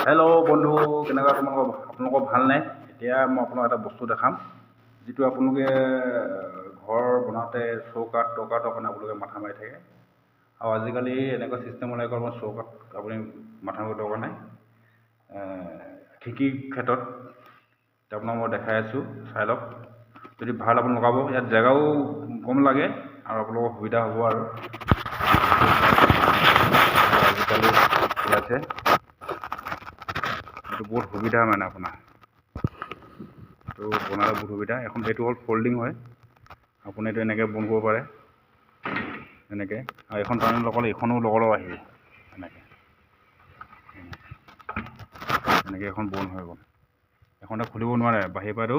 Hello' বন্ধু, কেনেকুৱা আপোনালোকৰ ভালনে? এতিয়া মই আপোনাক এটা বস্তু দেখাম, যিটো আপোনালোকে ঘৰ বনাওঁতে চৌকাঠৰ কাৰণে আপোনালোকে মাথা মাৰি থাকে। আৰু আজিকালি এনেকুৱা ছিষ্টেম ওলাই গ'ল, চৌকাঠ আপুনি মাথা মাৰিব দৰকাৰ নাই। খিৰিকীৰ ক্ষেত্ৰত এতিয়া আপোনাক মই দেখাই আছোঁ, চাই লওক। যদি ভাল আপুনি লগাব, ইয়াত জেগাও কম লাগে আৰু আপোনালোকৰ সুবিধা হ'ব। আৰু আজিকালি ওলাইছে, এইটো বহুত সুবিধা মানে আপোনাৰ এইটো বনালে বহুত সুবিধা। এইটো হ'ল ফল্ডিং হয়, আপুনি এইটো এনেকৈ বন্ধ কৰিব পাৰে, এনেকৈ। আৰু এখন টানি লগালে এইখনো লগালেও আহিব, এনেকৈ এখন বন্ধ হৈ গ'ল। এখনতে খুলিব নোৱাৰে, বাহিৰৰ পৰাতো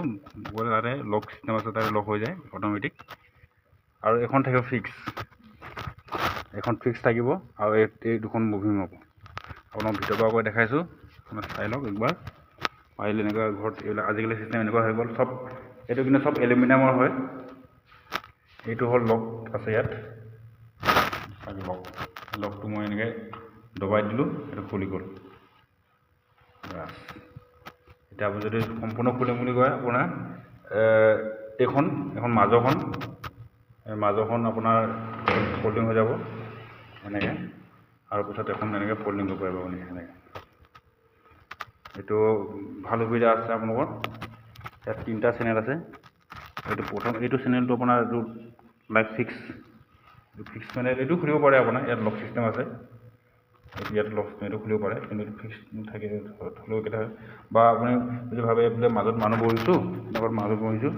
গ'লে তাতে লক চিষ্টেম আছে, তাতে লক হৈ যায় অট'মেটিক। আৰু এখন থাকিব ফিক্স, এখন ফিক্স থাকিব আৰু এই দুখন মুভিং হ'ব। আপোনাক ভিতৰৰ পৰা গৈ দেখাইছোঁ, আপোনাক চাই লওক একবাৰ পাৰিলে। এনেকুৱা ঘৰত এইবিলাক আজিকালি চিষ্টেম এনেকুৱা হৈ গ'ল চব। এইটো কিন্তু চব এলুমিনিয়ামৰ হয়। এইটো হ'ল লক আছে ইয়াত, লকটো মই এনেকৈ দবাই দিলোঁ, এইটো খুলি গ'ল। এতিয়া আপুনি যদি সম্পূৰ্ণ খুলিম বুলি কয়, আপোনাৰ এইখন মাজৰখন আপোনাৰ ফল্ডিং হৈ যাব এনেকৈ। আৰু পিছত এখন এনেকৈ ফল্ডিং কৰিব পাৰিব আপুনি এনেকৈ। এইটো ভাল সুবিধা আছে আপোনালোকৰ। ইয়াত 3টা চেনেল আছে। এইটো চেনেলটো আপোনাৰ এইটো লাইট ফিক্স চেনেল, এইটো খুলিব পাৰে আপোনাৰ। ইয়াত লক চিষ্টেম আছে, ইয়াত লক এইটো খুলিব পাৰে, কিন্তু ফিক্স থাকে থ'লেও কেতিয়া হয়। বা আপুনি যদি ভাবে বোলে মাজত মানুহ বহিছোঁ, লগত মাজত বহিছোঁ,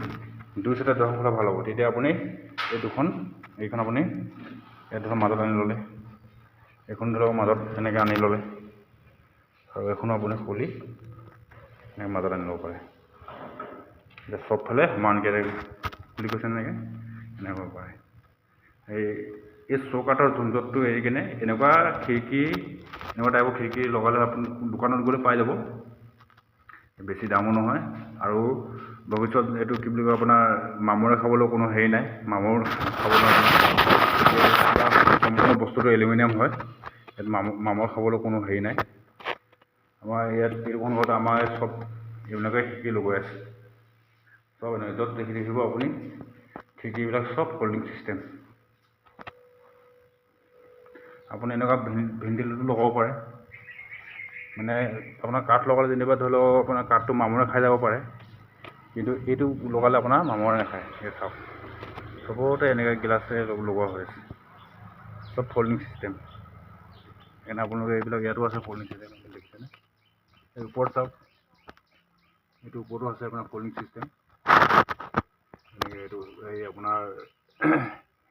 দুই চাইডে দৰ্শন হ'লে ভাল হ'ব। তেতিয়া আপুনি এইখন আপুনি ইয়াত ধৰক মাজত আনি ল'লে, এইখন ধৰক মাজত এনেকৈ আনি ল'লে, আৰু এইখনো আপুনি খুলি এনেকৈ মাজত আনি ল'ব পাৰে। এতিয়া চবফালে সমানকৈ খুলি গৈছে এনেকৈ কৰিব পাৰে। এই চৌকাঠৰ ঝুঞ্জতটো এৰি কিনে এনেকুৱা টাইপৰ খিৰিকী লগালে আপুনি দোকানত গ'লে পাই যাব। বেছি দামো নহয়। আৰু ভৱিষ্যত এইটো কি বুলি কয়, আপোনাৰ মামৰে খাবলৈও কোনো হেৰি নাই, মামৰ খাব নোৱাৰে। সম্পূৰ্ণ বস্তুটো এলুমিনিয়াম হয়, ইয়াত মামৰ খাবলৈ কোনো হেৰি নাই। আমাৰ ইয়াত এইখন ঘৰত আমাৰ চব এইবিলাকে খিৰিকী লগাই আছে, চব এনেকৈ। য'ত দেখি দেখিব আপুনি খিৰিকীবিলাক চব ফল্ডিং চিষ্টেম। আপুনি এনেকুৱা ভেণ্টিলেটৰো লগাব পাৰে। মানে আপোনাৰ কাঠ লগালে যেনিবা ধৰি লওক আপোনাৰ কাঠটো মামৰে খাই যাব পাৰে, কিন্তু এইটো লগালে আপোনাৰ মামৰে নাখায়। এই চাওক, চবতে এনেকৈ গ্লাছে লগোৱা হৈ আছে, চব ফল্ডিং চিষ্টেম। সেইকাৰণে আপোনালোকে এইবিলাক ইয়াতো আছে ফল্ডিং চিষ্টেম, দেখিছেনে? এই ওপৰত চাওক, এইটো ওপৰতো আছে আপোনাৰ ফল্ডিং চিষ্টেম। এনেকৈ এইটো এই আপোনাৰ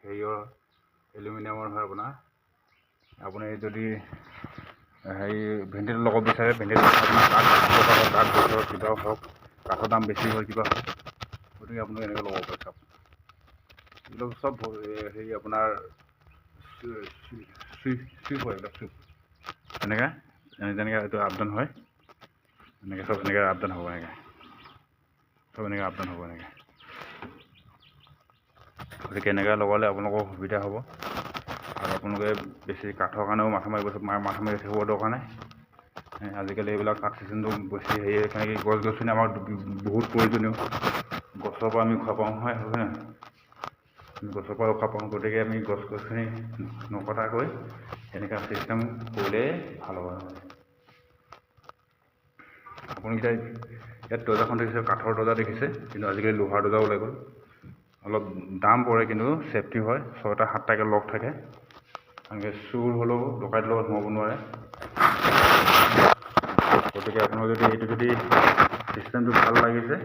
হেৰিয়ৰ এলুমিনিয়ামৰ হয় আপোনাৰ। আপুনি যদি ভেণ্টিলেটৰ লগাব বিচাৰে, ভেণ্টিলেটৰ আপোনাৰ কাঠ গছৰ কিবা হওক, কাঠৰ দাম বেছি হয় কিবা হয়, গতিকে আপুনি এনেকৈ লগাব পাৰে। চাওক, এইবিলাক চব আপোনাৰ চুইপ হয়, এইবিলাক চুইপ এনেকৈ যেনেকৈ এইটো আপডাউন হয়, এনেকৈ চব এনেকৈ আপডাউন হ'ব, এনেকৈ। গতিকে এনেকৈ লগালে আপোনালোকৰ সুবিধা হ'ব। আৰু আপোনালোকে বেছি কাঠৰ কাৰণেও মাথা মাৰি থাকিব দৰকাৰ নাই। আজিকালি এইবিলাক কাঠ চিষ্টেমটো বেছি হেৰি, গছ গছনি আমাক বহুত প্ৰয়োজনীয়। গছৰ পৰা আমি উশাহ পাওঁ, হয় নহয়? গছৰ পৰা উশাহ পাওঁ, গতিকে আমি গছ গছনি নকটাকৈ এনেকুৱা চিষ্টেম কৰিলে ভাল হ'ব। আপুনি এতিয়া ইয়াত দৰ্জাখন দেখিছে, কাঠৰ দৰ্জা দেখিছে, কিন্তু আজিকালি লোহাৰ দৰ্জা ওলাই গ'ল। অলপ দাম পৰে, কিন্তু ছেফটি হয়। 6টা 7টাকৈ লক থাকে, এনেকৈ চুৰ হ'লেও ডকাইত লগত সোমাব নোৱাৰে। গতিকে আপোনালোকে এইটো যদি চিষ্টেমটো ভাল লাগিছে,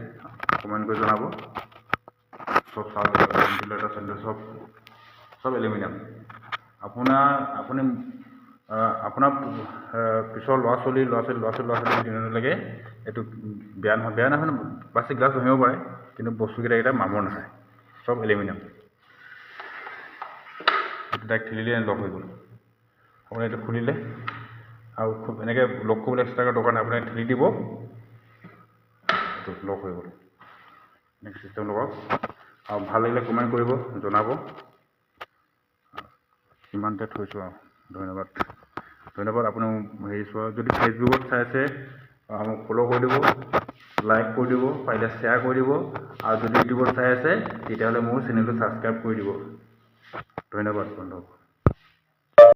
কমেণ্ট কৰি জনাব। চব ভেণ্টিলেটৰ চব এলুমিনিয়াম। আপোনাৰ পিছৰ ল'ৰা ছোৱালী দিনলৈকে এইটো বেয়া নহয়, প্লাষ্টিক গ্লাছ ভাঙিব পাৰে, কিন্তু বস্তুকেইটা মামৰ নাখায়, চব এলুমিনিয়াম। এইটো ডাইৰেক্ট ঠেলিলে লক হৈ গ'ল। আপুনি এইটো খুলিলে আৰু খুব এনেকৈ লক কৰিবলৈ এক্সট্ৰাকৈ দৰকাৰ নাই, আপুনি ঠেলি দিব, এইটো লক হৈ গ'ল। নেক্সট চিষ্টেম লগাওক। আৰু ভাল লাগিলে কমেণ্ট কৰিব, জনাব। ইমানতে থৈছোঁ আৰু, ধন্যবাদ। ধন্যবাদ। আপুনি হেৰি চোৱা, যদি ফেচবুকত চাই আছে মোক ফ'ল' কৰি দিব, লাইক কৰি দিব, পাৰিলে শ্বেয়াৰ কৰি দিব, আৰু যদি ইউটিউবত চাই আছে তেতিয়াহ'লে মোৰ চেনেলটো ছাবস্ক্ৰাইব কৰি দিব। ধন্যবাদ বন্ধু।